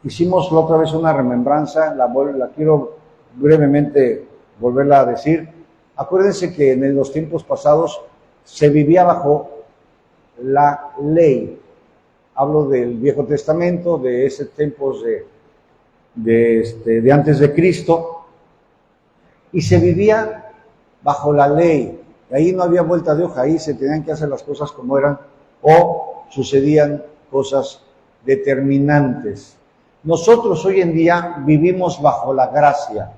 Hicimos la otra vez una remembranza, la quiero brevemente volverla a decir. Acuérdense que en los tiempos pasados se vivía bajo la ley. Hablo del Viejo Testamento, de esos tiempos de antes de Cristo, y se vivía bajo la ley. Ahí no había vuelta de hoja, ahí se tenían que hacer las cosas como eran, o sucedían cosas determinantes. Nosotros hoy en día vivimos bajo la gracia,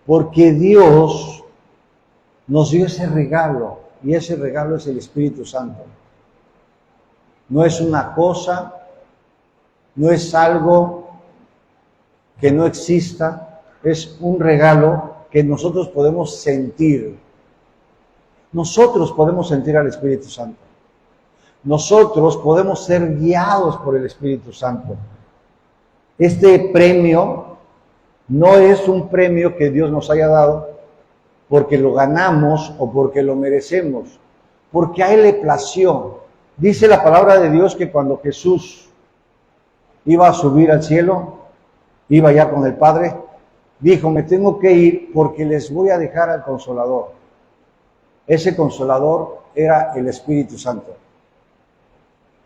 porque Dios nos dio ese regalo, y ese regalo es el Espíritu Santo. No es una cosa, no es algo que no exista, es un regalo que nosotros podemos sentir. Nosotros podemos sentir al Espíritu Santo. Nosotros podemos ser guiados por el Espíritu Santo. Este premio no es un premio que Dios nos haya dado porque lo ganamos o porque lo merecemos, porque a Él le plació. Dice la palabra de Dios que cuando Jesús iba a subir al cielo, iba ya con el Padre, dijo: me tengo que ir porque les voy a dejar al Consolador. Ese Consolador era el Espíritu Santo.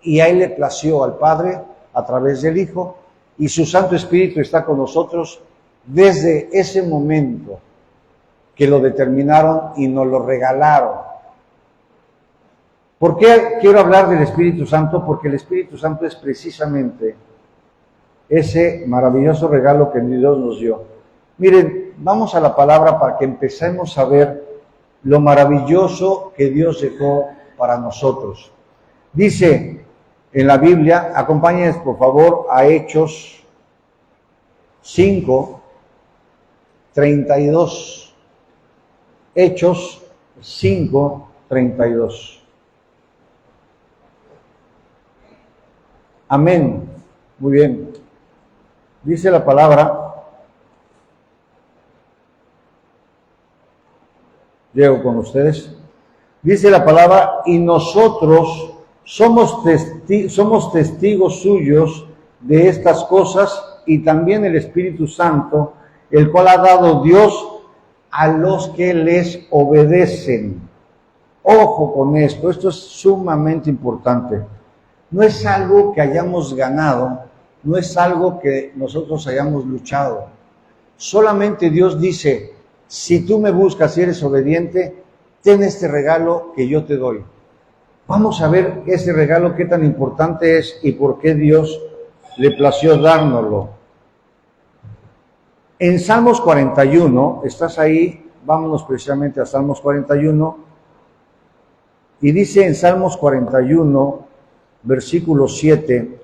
Y a Él le plació al Padre a través del Hijo, y su Santo Espíritu está con nosotros desde ese momento que lo determinaron y nos lo regalaron. ¿Por qué quiero hablar del Espíritu Santo? Porque el Espíritu Santo es precisamente ese maravilloso regalo que Dios nos dio. Miren, vamos a la palabra para que empecemos a ver lo maravilloso que Dios dejó para nosotros. Dice en la Biblia, acompáñenme por favor a Hechos 5:32. Hechos 5:32. Amén. Muy bien. Dice la palabra. Llego con ustedes. Dice la palabra: y nosotros somos testigos suyos de estas cosas, y también el Espíritu Santo, el cual ha dado Dios a los que les obedecen. Ojo con esto, esto es sumamente importante. No es algo que hayamos ganado, no es algo que nosotros hayamos luchado. Solamente Dios dice: si tú me buscas y eres obediente, ten este regalo que yo te doy. Vamos a ver ese regalo, qué tan importante es y por qué Dios le plació dárnoslo. En Salmos 41, ¿estás ahí? Vámonos precisamente a Salmos 41. Y dice en Salmos 41, versículo 7,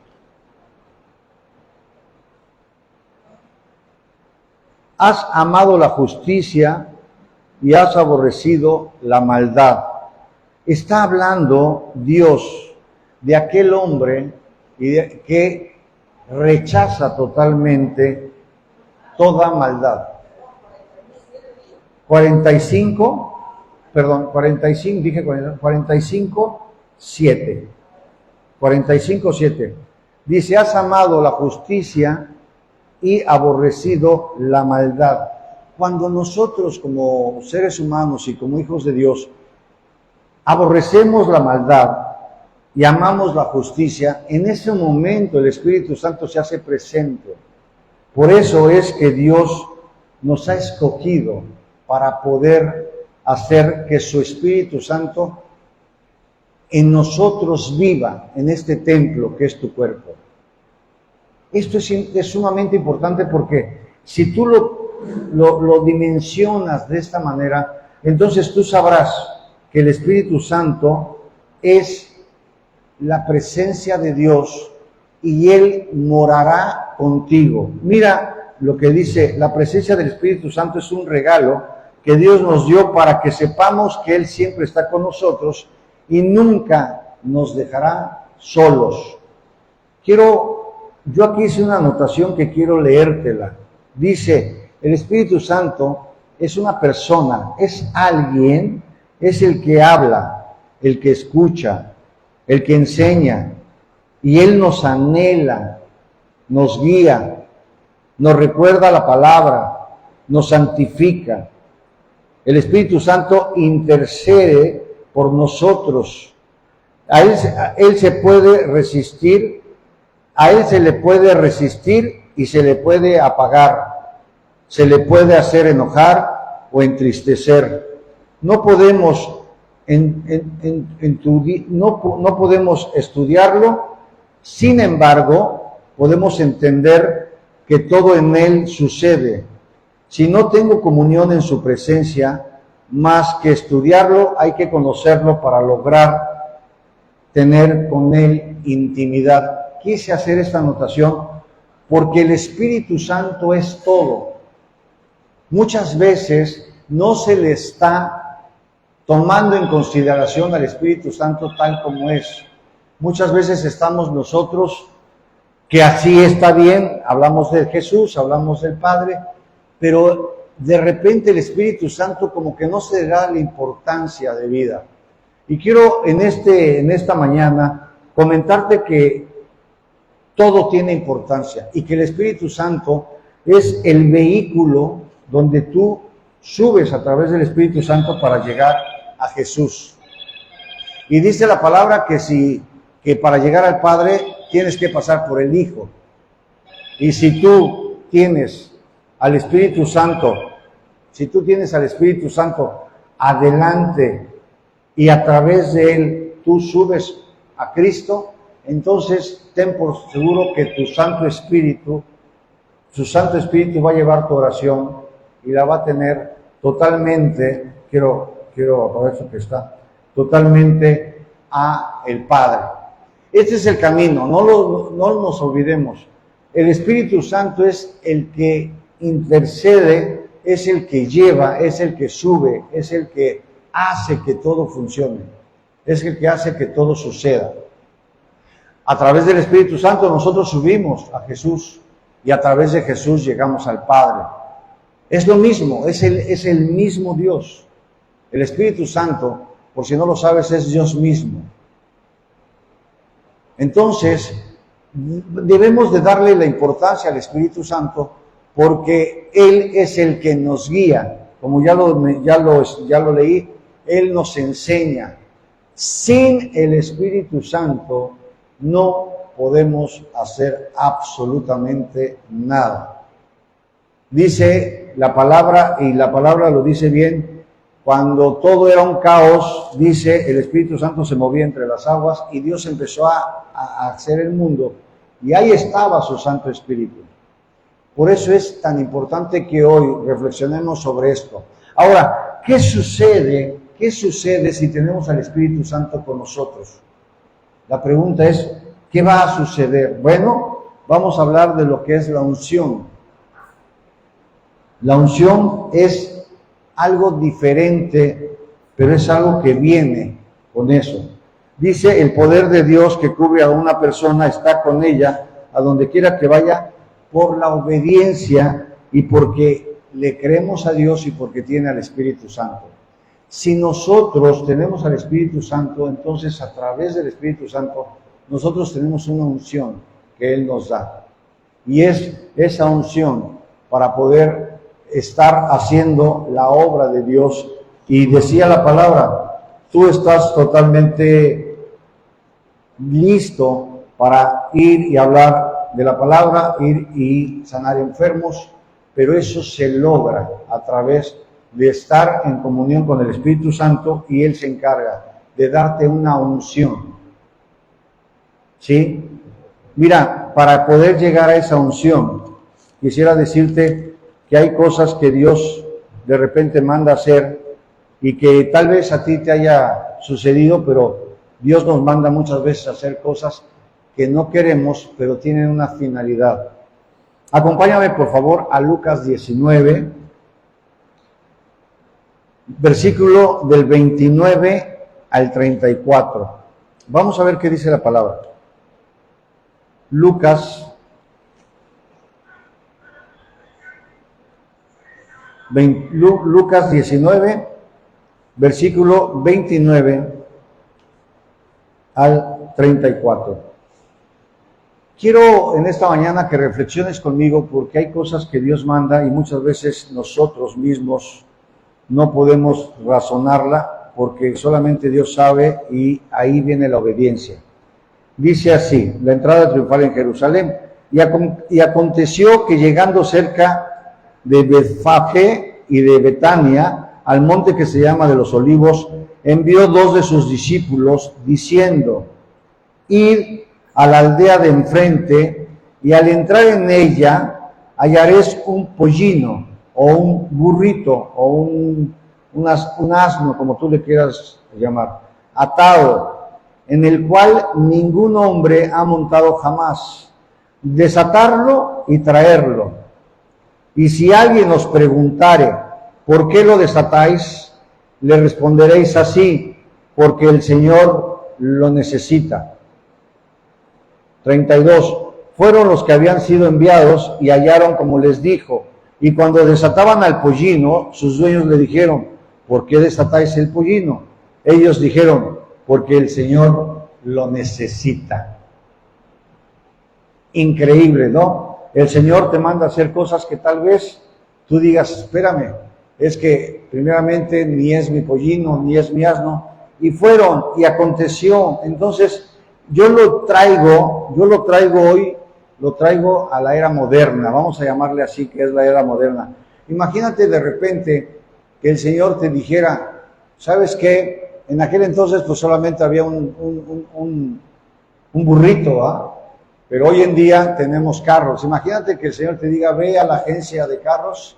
has amado la justicia y has aborrecido la maldad. Está hablando Dios de aquel hombre que rechaza totalmente toda maldad. 45:7. Dice: has amado la justicia y aborrecido la maldad. Cuando nosotros como seres humanos y como hijos de Dios aborrecemos la maldad y amamos la justicia, en ese momento el Espíritu Santo se hace presente. Por eso es que Dios nos ha escogido para poder hacer que su Espíritu Santo en nosotros viva, en este templo que es tu cuerpo. Esto es sumamente importante porque si tú lo dimensionas de esta manera, entonces tú sabrás que el Espíritu Santo es la presencia de Dios y Él morará contigo. Mira lo que dice: la presencia del Espíritu Santo es un regalo que Dios nos dio para que sepamos que Él siempre está con nosotros y nunca nos dejará solos. Yo aquí hice una anotación que quiero leértela. Dice: el Espíritu Santo es una persona, es alguien, es el que habla, el que escucha, el que enseña, y Él nos anhela nos guía, nos recuerda la palabra, nos santifica. El Espíritu Santo intercede por nosotros. A él se puede resistir, a Él se le puede resistir y se le puede apagar, se le puede hacer enojar o entristecer. No podemos, no podemos estudiarlo, sin embargo, podemos entender que todo en Él sucede. Si no tengo comunión en su presencia, más que estudiarlo, hay que conocerlo para lograr tener con Él intimidad. Quise hacer esta anotación porque el Espíritu Santo es todo. Muchas veces no se le está tomando en consideración al Espíritu Santo tal como es. Muchas veces estamos nosotros, que así está bien, hablamos de Jesús, hablamos del Padre, pero de repente el Espíritu Santo como que no se da la importancia de vida. Y quiero en esta mañana comentarte que todo tiene importancia y que el Espíritu Santo es el vehículo donde tú subes a través del Espíritu Santo para llegar a Jesús. Y dice la palabra que para llegar al Padre tienes que pasar por el Hijo. Y si tú tienes al Espíritu Santo, adelante y a través de Él tú subes a Cristo, entonces ten por seguro que su Santo Espíritu va a llevar tu oración y la va a tener totalmente, quiero aprovecho que está, totalmente a el Padre. Este es el camino, no nos olvidemos. El Espíritu Santo es el que intercede, es el que lleva, es el que sube, es el que hace que todo funcione, es el que hace que todo suceda. A través del Espíritu Santo nosotros subimos a Jesús y a través de Jesús llegamos al Padre. Es lo mismo, es el mismo Dios. El Espíritu Santo, por si no lo sabes, es Dios mismo. Entonces, debemos de darle la importancia al Espíritu Santo porque Él es el que nos guía. Como ya lo leí, Él nos enseña. Sin el Espíritu Santo no podemos hacer absolutamente nada. Dice la palabra, y la palabra lo dice bien, cuando todo era un caos, dice, el Espíritu Santo se movía entre las aguas y Dios empezó a hacer el mundo y ahí estaba su Santo Espíritu. Por eso es tan importante que hoy reflexionemos sobre esto. Ahora, ¿qué sucede si tenemos al Espíritu Santo con nosotros? La pregunta es, ¿qué va a suceder? Bueno, vamos a hablar de lo que es la unción. La unción es algo diferente, pero es algo que viene con eso. Dice, el poder de Dios que cubre a una persona está con ella, a donde quiera que vaya, por la obediencia y porque le creemos a Dios y porque tiene al Espíritu Santo. Si nosotros tenemos al Espíritu Santo, entonces a través del Espíritu Santo nosotros tenemos una unción que Él nos da. Y es esa unción para poder estar haciendo la obra de Dios. Y decía la palabra, tú estás totalmente listo para ir y hablar de la palabra, ir y sanar enfermos, pero eso se logra a través de estar en comunión con el Espíritu Santo y Él se encarga de darte una unción. ¿Sí? Mira, para poder llegar a esa unción, quisiera decirte que hay cosas que Dios de repente manda hacer y que tal vez a ti te haya sucedido, pero Dios nos manda muchas veces a hacer cosas que no queremos, pero tienen una finalidad. Acompáñame, por favor, a Lucas 19, versículo del 29 al 34. Vamos a ver qué dice la palabra. Lucas 19, versículo 29 al 34. Quiero en esta mañana que reflexiones conmigo porque hay cosas que Dios manda y muchas veces nosotros mismos no podemos razonarla porque solamente Dios sabe y ahí viene la obediencia. Dice así, la entrada triunfal en Jerusalén, y aconteció que llegando cerca de Betfagé y de Betania, al monte que se llama de los Olivos, envió 2 de sus discípulos diciendo, id a la aldea de enfrente, y al entrar en ella hallaréis un pollino, o un burrito, o un asno, como tú le quieras llamar, atado, en el cual ningún hombre ha montado jamás. Desatarlo y traerlo. Y si alguien os preguntare, ¿por qué lo desatáis? Le responderéis así, porque el Señor lo necesita. 32. Fueron los que habían sido enviados y hallaron como les dijo. Y cuando desataban al pollino, sus dueños le dijeron, ¿por qué desatáis el pollino? Ellos dijeron, porque el Señor lo necesita. Increíble, ¿no? El Señor te manda a hacer cosas que tal vez tú digas, espérame, es que primeramente ni es mi pollino, ni es mi asno. Y fueron, y aconteció. Entonces, yo lo traigo hoy, lo traigo a la era moderna, vamos a llamarle así, que es la era moderna. Imagínate de repente que el Señor te dijera, ¿sabes qué? En aquel entonces pues solamente había un burrito, ¿ah? Pero hoy en día tenemos carros. Imagínate que el Señor te diga, ve a la agencia de carros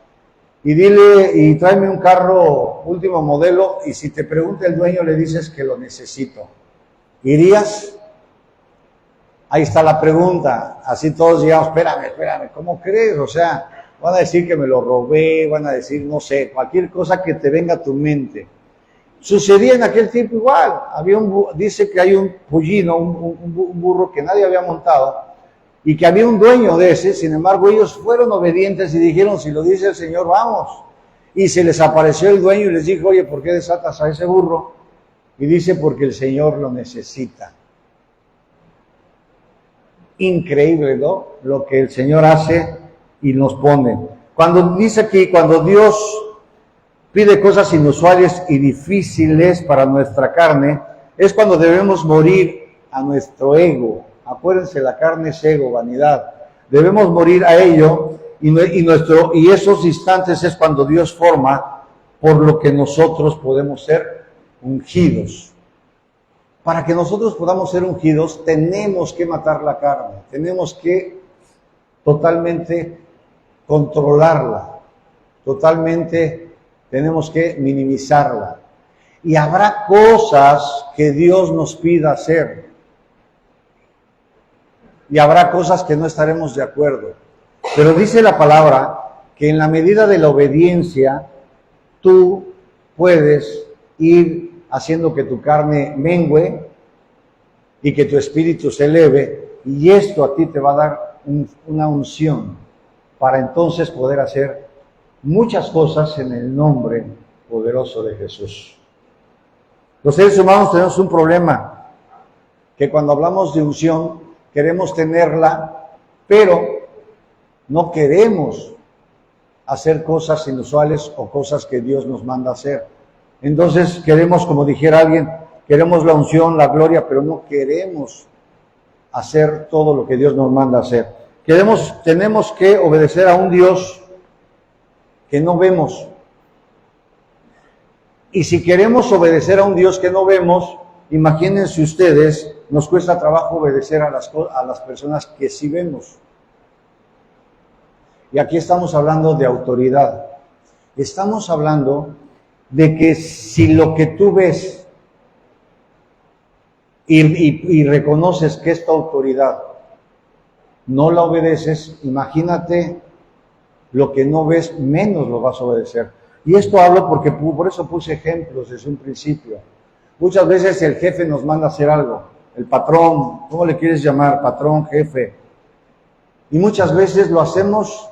y dile, y tráeme un carro último modelo, y si te pregunta el dueño le dices que lo necesito. ¿Irías? Ahí está la pregunta. Así todos digamos, espérame, ¿cómo crees? O sea, van a decir que me lo robé, van a decir, no sé, cualquier cosa que te venga a tu mente. Sucedía en aquel tiempo igual. Dice que hay un pollino, un burro que nadie había montado, y que había un dueño de ese. Sin embargo, ellos fueron obedientes y dijeron, si lo dice el Señor, vamos. Y se les apareció el dueño y les dijo, oye, ¿por qué desatas a ese burro? Y dice, porque el Señor lo necesita. Increíble, ¿no? Lo que el Señor hace y nos pone. Cuando dice aquí, cuando Dios pide cosas inusuales y difíciles para nuestra carne, es cuando debemos morir a nuestro ego. Acuérdense, la carne es ego, vanidad. Debemos morir a ello y esos instantes es cuando Dios forma por lo que nosotros podemos ser ungidos. Para que nosotros podamos ser ungidos, tenemos que matar la carne, tenemos que totalmente controlarla, totalmente tenemos que minimizarla. Y habrá cosas que Dios nos pida hacer. Y habrá cosas que no estaremos de acuerdo. Pero dice la palabra que en la medida de la obediencia, tú puedes ir haciendo que tu carne mengüe y que tu espíritu se eleve, y esto a ti te va a dar una unción para entonces poder hacer muchas cosas en el nombre poderoso de Jesús. Los seres humanos tenemos un problema, que cuando hablamos de unción queremos tenerla, pero no queremos hacer cosas inusuales o cosas que Dios nos manda hacer. Entonces queremos, como dijera alguien, queremos la unción, la gloria, pero no queremos hacer todo lo que Dios nos manda hacer. Tenemos que obedecer a un Dios que no vemos. Y si queremos obedecer a un Dios que no vemos, imagínense ustedes, nos cuesta trabajo obedecer a las personas que sí vemos. Y aquí estamos hablando de autoridad. Estamos hablando de que si lo que tú ves y reconoces que es tu autoridad, no la obedeces, imagínate lo que no ves, menos lo vas a obedecer. Y esto hablo porque por eso puse ejemplos desde un principio. Muchas veces el jefe nos manda a hacer algo, el patrón, ¿cómo le quieres llamar? Patrón, jefe. Y muchas veces lo hacemos,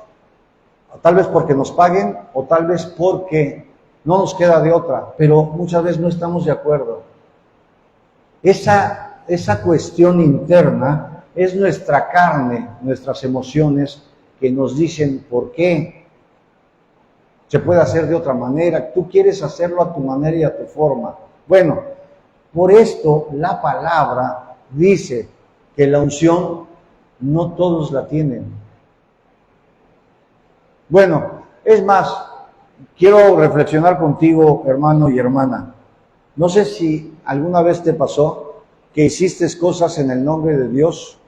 tal vez porque nos paguen, o tal vez porque no nos queda de otra, pero muchas veces no estamos de acuerdo. Esa cuestión interna es nuestra carne, nuestras emociones que nos dicen por qué se puede hacer de otra manera. Tú quieres hacerlo a tu manera y a tu forma. Bueno, por esto la palabra dice que la unción no todos la tienen. Bueno, es más, quiero reflexionar contigo, hermano y hermana. No sé si alguna vez te pasó que hiciste cosas en el nombre de Dios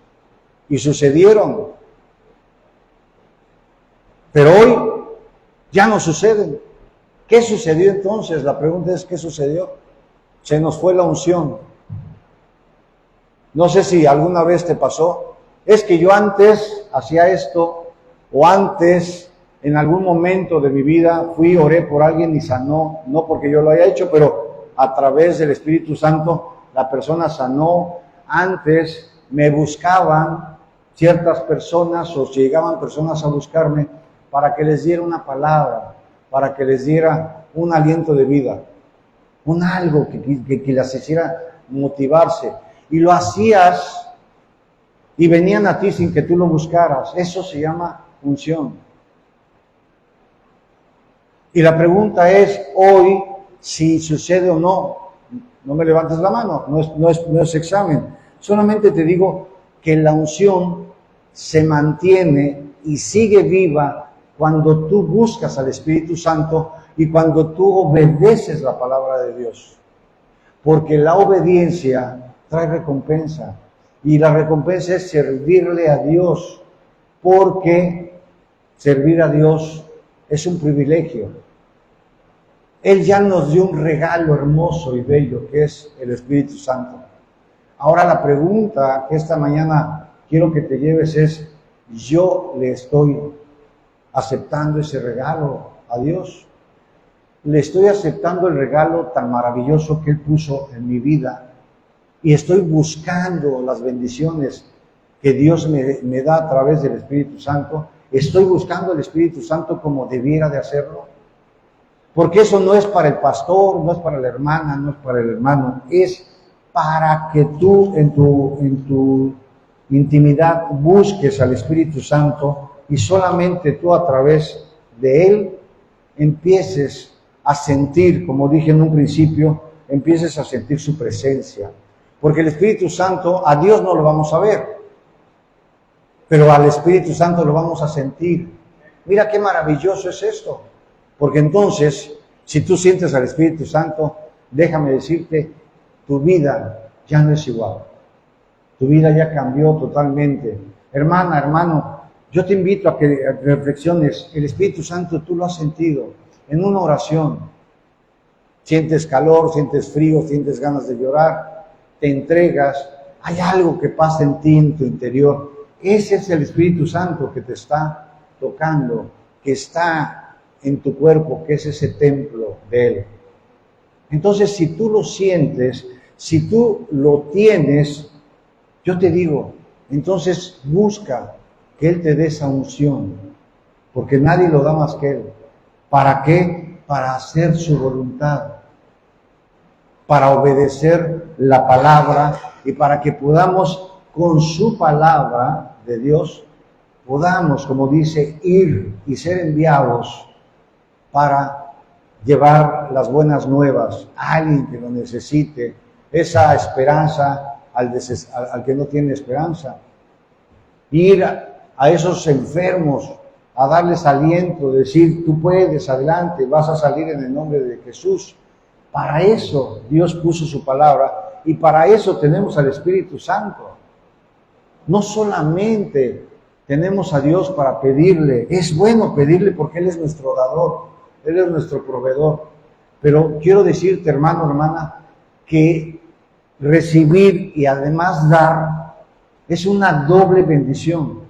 y sucedieron, pero hoy ya no suceden. ¿Qué sucedió entonces? La pregunta es, ¿qué sucedió? Se nos fue la unción. No sé si alguna vez te pasó. Es que yo antes hacía esto, o antes, en algún momento de mi vida, oré por alguien y sanó, no porque yo lo haya hecho, pero a través del Espíritu Santo, la persona sanó. Antes me buscaban ciertas personas, o llegaban personas a buscarme para que les diera una palabra, para que les diera un aliento de vida, un algo que las hiciera motivarse. Y lo hacías y venían a ti sin que tú lo buscaras. Eso se llama unción. Y la pregunta es hoy si sucede o no. No me levantes la mano, no es examen. Solamente te digo que la unción se mantiene y sigue viva cuando tú buscas al Espíritu Santo y cuando tú obedeces la palabra de Dios. Porque la obediencia trae recompensa. Y la recompensa es servirle a Dios. Porque servir a Dios es un privilegio. Él ya nos dio un regalo hermoso y bello que es el Espíritu Santo. Ahora la pregunta que esta mañana quiero que te lleves es, ¿yo le estoy aceptando ese regalo a Dios? ¿Le estoy aceptando el regalo tan maravilloso que Él puso en mi vida? Y estoy buscando las bendiciones que Dios me da a través del Espíritu Santo. ¿Estoy buscando el Espíritu Santo como debiera de hacerlo? Porque eso no es para el pastor, no es para la hermana, no es para el hermano. Es para que tú en tu intimidad busques al Espíritu Santo y solamente tú a través de Él empieces a sentir, como dije en un principio, empieces a sentir su presencia. Porque el Espíritu Santo, a Dios no lo vamos a ver, pero al Espíritu Santo lo vamos a sentir. Mira qué maravilloso es esto. Porque entonces, si tú sientes al Espíritu Santo, déjame decirte, tu vida ya no es igual. Tu vida ya cambió totalmente. Hermana, hermano, yo te invito a que reflexiones. El Espíritu Santo tú lo has sentido en una oración. Sientes calor, sientes frío, sientes ganas de llorar, te entregas. Hay algo que pasa en ti, en tu interior. Ese es el Espíritu Santo que te está tocando, que está en tu cuerpo, que es ese templo de Él. Entonces, si tú lo sientes, si tú lo tienes, yo te digo, entonces busca que Él te dé esa unción, porque nadie lo da más que Él. ¿Para qué? Para hacer su voluntad, para obedecer la palabra y para que podamos, con su palabra de Dios, podamos, como dice, ir y ser enviados para llevar las buenas nuevas a alguien que lo necesite, esa esperanza al que no tiene esperanza. Ir a esos enfermos, a darles aliento, decir, tú puedes, adelante, vas a salir en el nombre de Jesús. Para eso Dios puso su palabra y para eso tenemos al Espíritu Santo. No solamente tenemos a Dios para pedirle, es bueno pedirle porque Él es nuestro dador, Él es nuestro proveedor. Pero quiero decirte, hermano, hermana, que recibir y además dar es una doble bendición.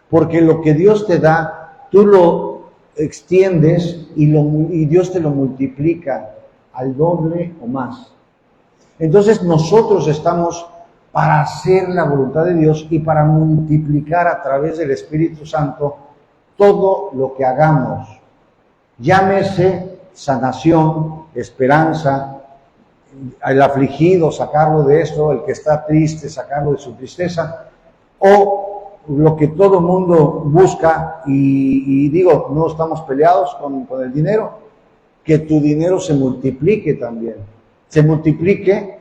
Porque lo que Dios te da, tú lo extiendes y Dios te lo multiplica al doble o más. Entonces nosotros estamos para hacer la voluntad de Dios y para multiplicar a través del Espíritu Santo todo lo que hagamos. Llámese sanación, esperanza, el afligido, sacarlo de esto, el que está triste, sacarlo de su tristeza. o lo que todo el mundo busca, y digo, no estamos peleados con el dinero, que tu dinero se multiplique también, se multiplique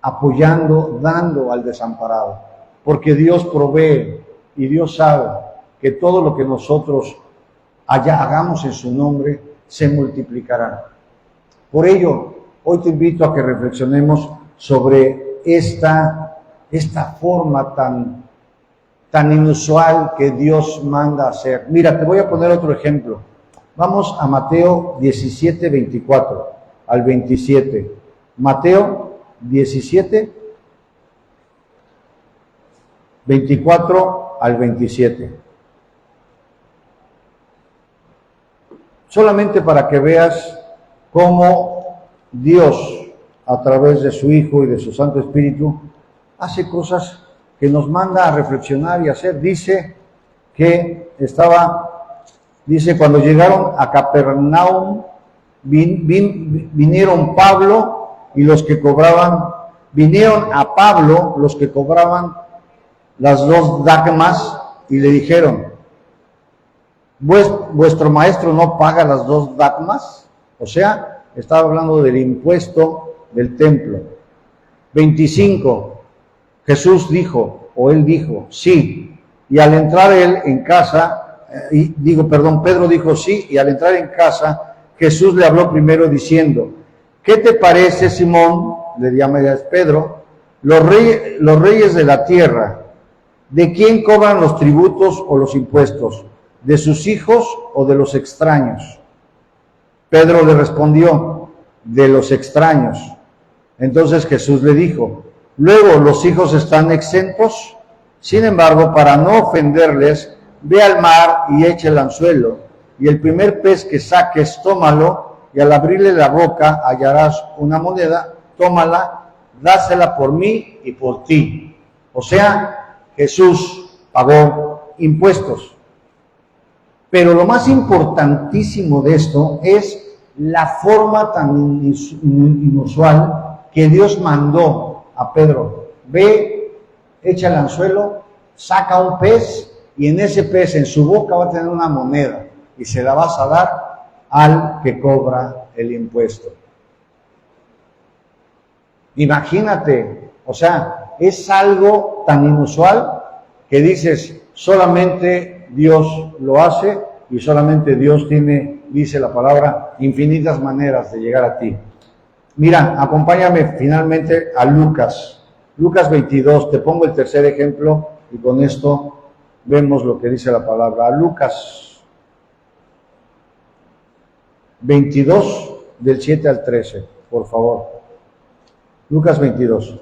apoyando, dando al desamparado, porque Dios provee y Dios sabe que todo lo que nosotros hagamos en su nombre se multiplicará. Por ello, hoy te invito a que reflexionemos sobre esta forma tan inusual que Dios manda hacer. Mira, te voy a poner otro ejemplo. Vamos a Mateo 17, 24 al 27. Mateo 17, 24 al 27. Solamente para que veas cómo Dios, a través de su Hijo y de su Santo Espíritu, hace cosas que nos manda a reflexionar y hacer. Dice cuando llegaron a Capernaum, vinieron a Pablo los que cobraban las 2 dracmas y le dijeron, ¿vuestro maestro no paga las 2 dracmas? O sea, estaba hablando del impuesto del templo. 25. Él dijo, sí. Y al entrar Pedro dijo sí, y al entrar en casa, Jesús le habló primero diciendo, ¿qué te parece, Simón? Le llama Pedro, los reyes de la tierra, ¿de quién cobran los tributos o los impuestos? ¿De sus hijos o de los extraños? Pedro le respondió, de los extraños. Entonces Jesús le dijo, luego los hijos están exentos. Sin embargo, para no ofenderles, ve al mar y echa el anzuelo, y el primer pez que saques, tómalo, y al abrirle la boca hallarás una moneda, tómala, dásela por mí y por ti. O sea, Jesús pagó impuestos. Pero lo más importantísimo de esto es la forma tan inusual que Dios mandó a Pedro. Ve, echa el anzuelo, saca un pez y en ese pez, en su boca va a tener una moneda y se la vas a dar al que cobra el impuesto. Imagínate, o sea, es algo tan inusual que dices, solamente Dios lo hace y solamente Dios tiene, dice la palabra, infinitas maneras de llegar a ti. Mira, acompáñame finalmente a Lucas 22, te pongo el tercer ejemplo y con esto vemos lo que dice la palabra. A Lucas 22, del 7 al 13, por favor. Lucas 22.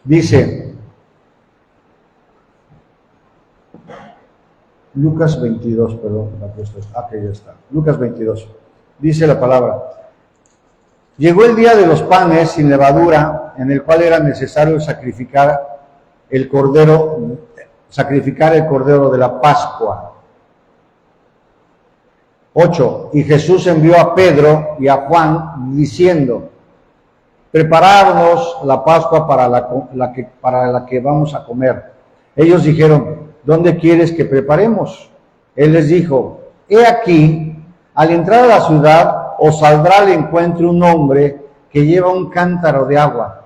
Dice, Lucas 22, perdón, que ya está. Lucas 22. Dice la palabra, llegó el día de los panes sin levadura, en el cual era necesario sacrificar el cordero de la Pascua. 8. Y Jesús envió a Pedro y a Juan diciendo, prepararnos la Pascua para la que vamos a comer. Ellos dijeron, ¿dónde quieres que preparemos? Él les dijo, he aquí, al entrar a la ciudad, os saldrá al encuentro un hombre que lleva un cántaro de agua.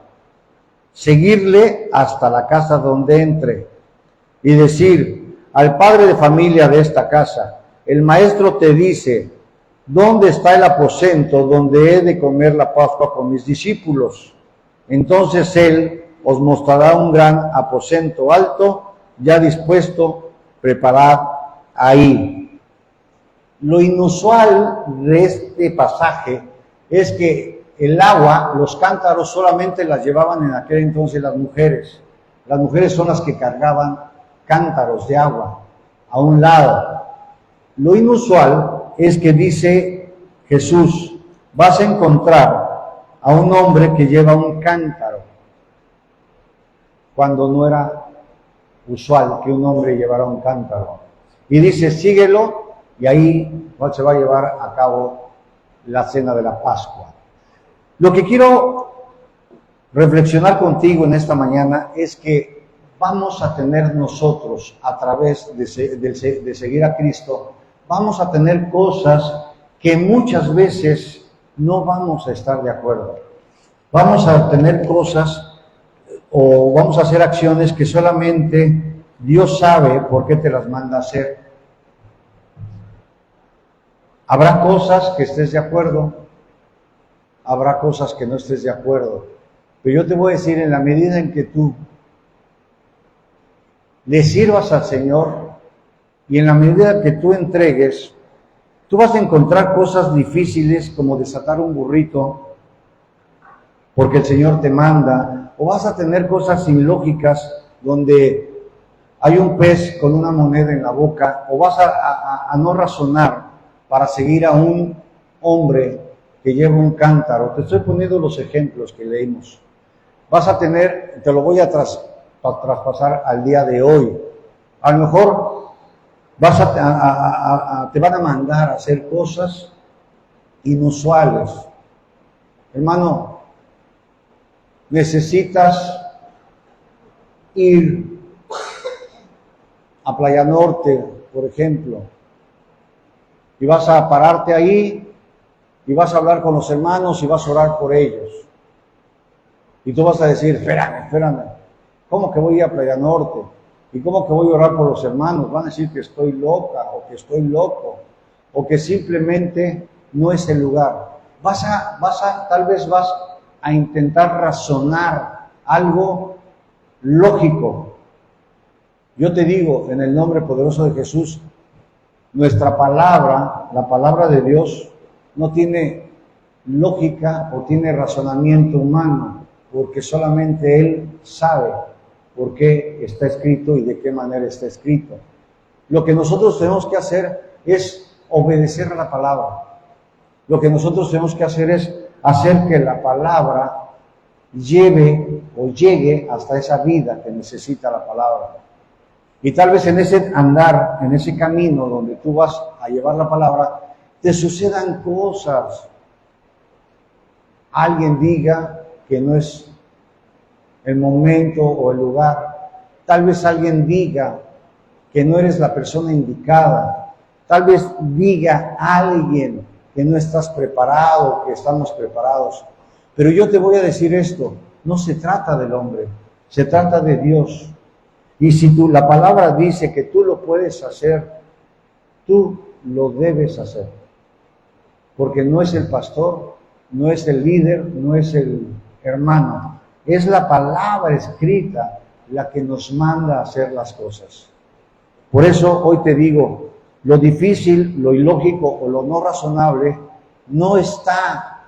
Seguirle hasta la casa donde entre y decir al padre de familia de esta casa, el maestro te dice, ¿dónde está el aposento donde he de comer la Pascua con mis discípulos? Entonces él os mostrará un gran aposento alto, ya dispuesto, preparad ahí. Lo inusual de este pasaje es que el agua, los cántaros solamente las llevaban en aquel entonces las mujeres. Las mujeres son las que cargaban cántaros de agua a un lado. Lo inusual es que dice Jesús, vas a encontrar a un hombre que lleva un cántaro, cuando no era usual que un hombre llevara un cántaro. Y dice, síguelo, y ahí se va a llevar a cabo la cena de la Pascua. Lo que quiero reflexionar contigo en esta mañana es que vamos a tener nosotros, a través de seguir a Cristo, vamos a tener cosas que muchas veces no vamos a estar de acuerdo. Vamos a tener cosas o vamos a hacer acciones que solamente Dios sabe por qué te las manda a hacer. Habrá cosas que estés de acuerdo, habrá cosas que no estés de acuerdo. Pero yo te voy a decir, en la medida en que tú le sirvas al Señor y en la medida que tú entregues, tú vas a encontrar cosas difíciles como desatar un burrito porque el Señor te manda, o vas a tener cosas ilógicas donde hay un pez con una moneda en la boca, o vas a no razonar para seguir a un hombre que lleva un cántaro. Te estoy poniendo los ejemplos que leímos. Vas a tener, te lo voy a traspasar al día de hoy. A lo mejor te van a mandar a hacer cosas inusuales. Hermano, necesitas ir a Playa Norte, por ejemplo, y vas a pararte ahí y vas a hablar con los hermanos y vas a orar por ellos. Y tú vas a decir, espérame, ¿cómo que voy a ir a Playa Norte? ¿Y cómo que voy a orar por los hermanos? Van a decir que estoy loca o que estoy loco o que simplemente no es el lugar. Tal vez vas a intentar razonar algo lógico. Yo te digo, en el nombre poderoso de Jesús, nuestra palabra, la palabra de Dios, no tiene lógica o tiene razonamiento humano, porque solamente Él sabe por qué está escrito y de qué manera está escrito. Lo que nosotros tenemos que hacer es obedecer a la palabra. Lo que nosotros tenemos que hacer es hacer que la palabra llegue hasta esa vida que necesita la palabra. Y tal vez en ese andar, en ese camino donde tú vas a llevar la palabra, te sucedan cosas. Alguien diga que no es el momento o el lugar. Tal vez alguien diga que no eres la persona indicada. Tal vez diga alguien que no estás preparado, que estamos preparados. Pero yo te voy a decir esto, no se trata del hombre, se trata de Dios. Y si la palabra dice que tú lo puedes hacer, tú lo debes hacer. Porque no es el pastor, no es el líder, no es el hermano. Es la palabra escrita la que nos manda a hacer las cosas. Por eso hoy te digo, lo difícil, lo ilógico o lo no razonable no está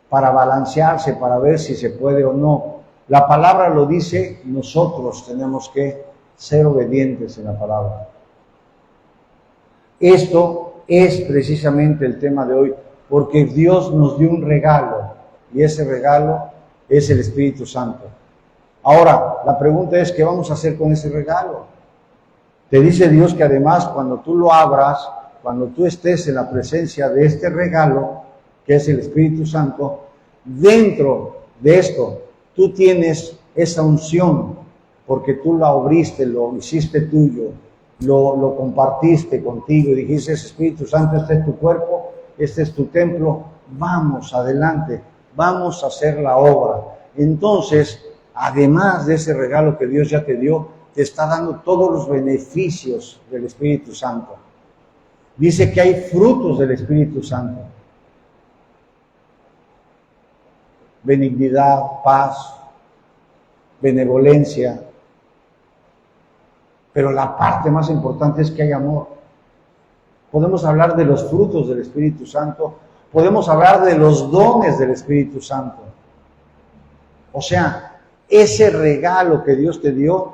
para balancearse, para ver si se puede o no. La palabra lo dice, nosotros tenemos que ser obedientes en la palabra. Esto es precisamente el tema de hoy, porque Dios nos dio un regalo, y ese regalo es el Espíritu Santo. Ahora, la pregunta es, ¿qué vamos a hacer con ese regalo? Te dice Dios que además cuando tú lo abras, cuando tú estés en la presencia de este regalo, que es el Espíritu Santo, dentro de esto, tú tienes esa unción, porque tú la abriste, lo hiciste tuyo, lo compartiste contigo y dijiste, Espíritu Santo, este es tu cuerpo, este es tu templo, vamos adelante, vamos a hacer la obra. Entonces, además de ese regalo que Dios ya te dio, te está dando todos los beneficios del Espíritu Santo. Dice que hay frutos del Espíritu Santo. Benignidad, paz, benevolencia. Pero la parte más importante es que hay amor. Podemos hablar de los frutos del Espíritu Santo, podemos hablar de los dones del Espíritu Santo. O sea, ese regalo que Dios te dio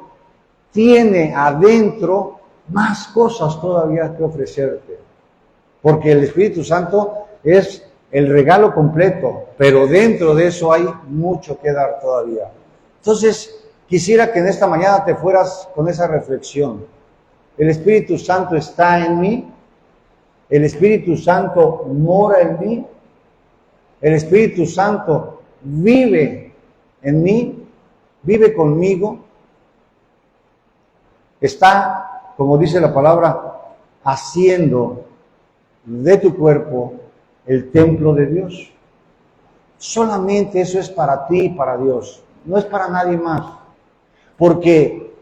tiene adentro más cosas todavía que ofrecerte. Porque el Espíritu Santo es el regalo completo, pero dentro de eso hay mucho que dar todavía. Entonces, quisiera que en esta mañana te fueras con esa reflexión. El Espíritu Santo está en mí, el Espíritu Santo mora en mí, el Espíritu Santo vive en mí, vive conmigo, está, como dice la palabra, haciendo de tu cuerpo el templo de Dios. Solamente eso es para ti y para Dios, no es para nadie más. Porque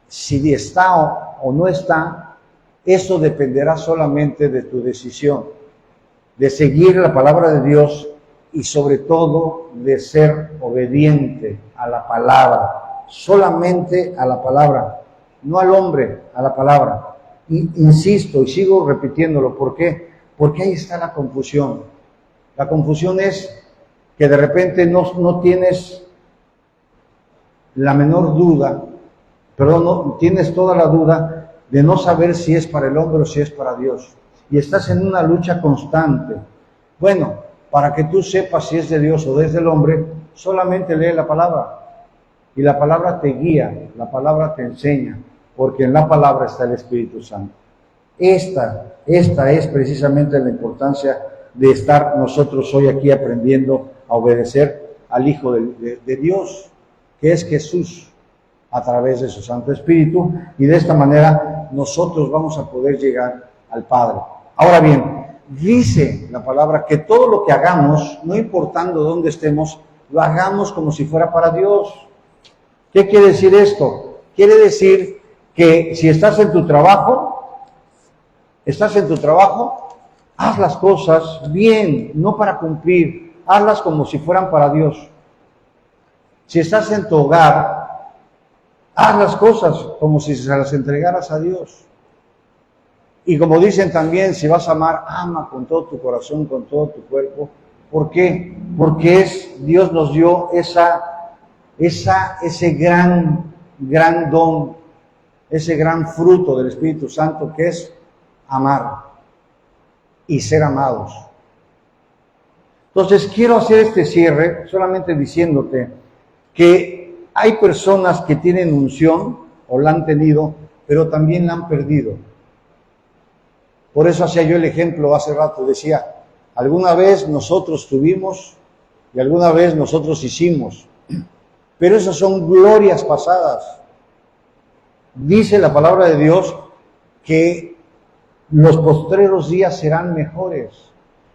si está o no está, eso dependerá solamente de tu decisión, de seguir la palabra de Dios y sobre todo de ser obediente a la palabra, solamente a la palabra, no al hombre, a la palabra. Y insisto y sigo repitiéndolo, ¿por qué? Porque ahí está la confusión. La confusión es que de repente no tienes la menor duda, no tienes toda la duda de no saber si es para el hombre o si es para Dios. Y estás en una lucha constante. Bueno, para que tú sepas si es de Dios o es del hombre, solamente lee la palabra. Y la palabra te guía, la palabra te enseña, porque en la palabra está el Espíritu Santo. Esta es precisamente la importancia de estar nosotros hoy aquí aprendiendo a obedecer al Hijo de Dios, que es Jesús, a través de su Santo Espíritu, y de esta manera nosotros vamos a poder llegar al Padre. Ahora bien, dice la palabra que todo lo que hagamos, no importando dónde estemos, lo hagamos como si fuera para Dios. ¿Qué quiere decir esto? Quiere decir que si estás en tu trabajo, haz las cosas bien, no para cumplir, hazlas como si fueran para Dios. Si estás en tu hogar, haz las cosas como si se las entregaras a Dios. Y como dicen también, si vas a amar, ama con todo tu corazón, con todo tu cuerpo. ¿Por qué? Porque Dios nos dio ese gran don, ese gran fruto del Espíritu Santo, que es amar y ser amados. Entonces quiero hacer este cierre solamente diciéndote que hay personas que tienen unción o la han tenido, pero también la han perdido. Por eso hacía yo el ejemplo hace rato, decía, alguna vez nosotros tuvimos y alguna vez nosotros hicimos, pero esas son glorias pasadas. Dice la palabra de Dios que los postreros días serán mejores.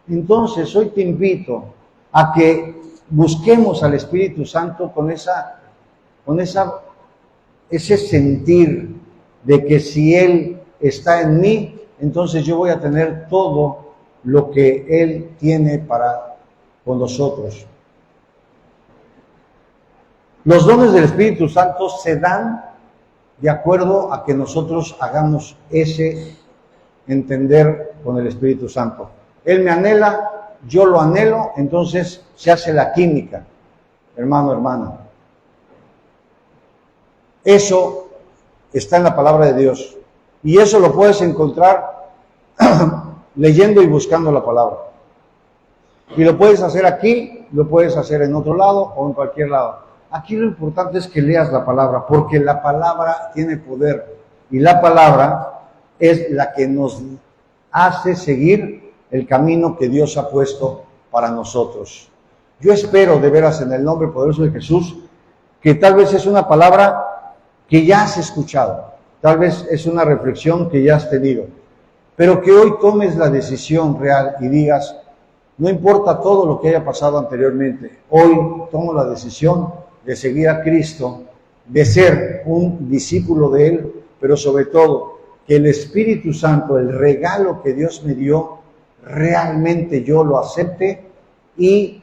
Entonces hoy te invito a que busquemos al Espíritu Santo con ese sentir de que si Él está en mí, entonces yo voy a tener todo lo que Él tiene con nosotros. Los dones del Espíritu Santo se dan de acuerdo a que nosotros hagamos ese entender con el Espíritu Santo. Él me anhela, yo lo anhelo, entonces se hace la química, hermano, hermana. Eso está en la palabra de Dios. Y eso lo puedes encontrar leyendo y buscando la palabra. Y lo puedes hacer aquí, lo puedes hacer en otro lado o en cualquier lado. Aquí lo importante es que leas la palabra, porque la palabra tiene poder. Y la palabra es la que nos hace seguir el camino que Dios ha puesto para nosotros. Yo espero de veras en el nombre poderoso de Jesús que tal vez es una palabra que ya has escuchado, tal vez es una reflexión que ya has tenido, pero que hoy tomes la decisión real y digas, no importa todo lo que haya pasado anteriormente, hoy tomo la decisión de seguir a Cristo, de ser un discípulo de Él, pero sobre todo que el Espíritu Santo, el regalo que Dios me dio, realmente yo lo acepte y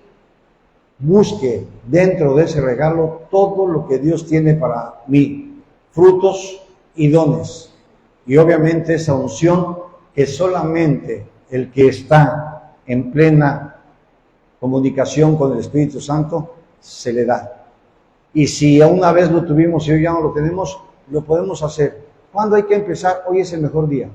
busque dentro de ese regalo todo lo que Dios tiene para mí, frutos y dones. Y obviamente esa unción que solamente el que está en plena comunicación con el Espíritu Santo se le da. Y si una vez lo tuvimos y hoy ya no lo tenemos, lo podemos hacer. ¿Cuándo hay que empezar? Hoy es el mejor día.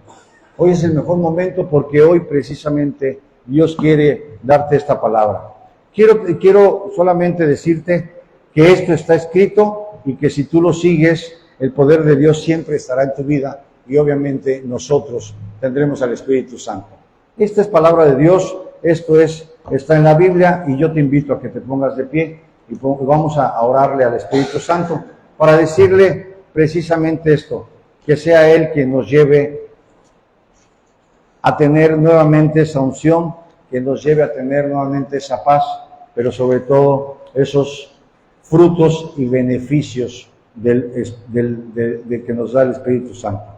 Hoy es el mejor momento porque hoy precisamente Dios quiere darte esta palabra. Quiero solamente decirte que esto está escrito y que si tú lo sigues, el poder de Dios siempre estará en tu vida y obviamente nosotros tendremos al Espíritu Santo. Esta es palabra de Dios, esto es está en la Biblia y yo te invito a que te pongas de pie y vamos a orarle al Espíritu Santo para decirle precisamente esto, que sea Él quien nos lleve a tener nuevamente esa unción, que nos lleve a tener nuevamente esa paz, pero sobre todo esos frutos y beneficios de que nos da el Espíritu Santo.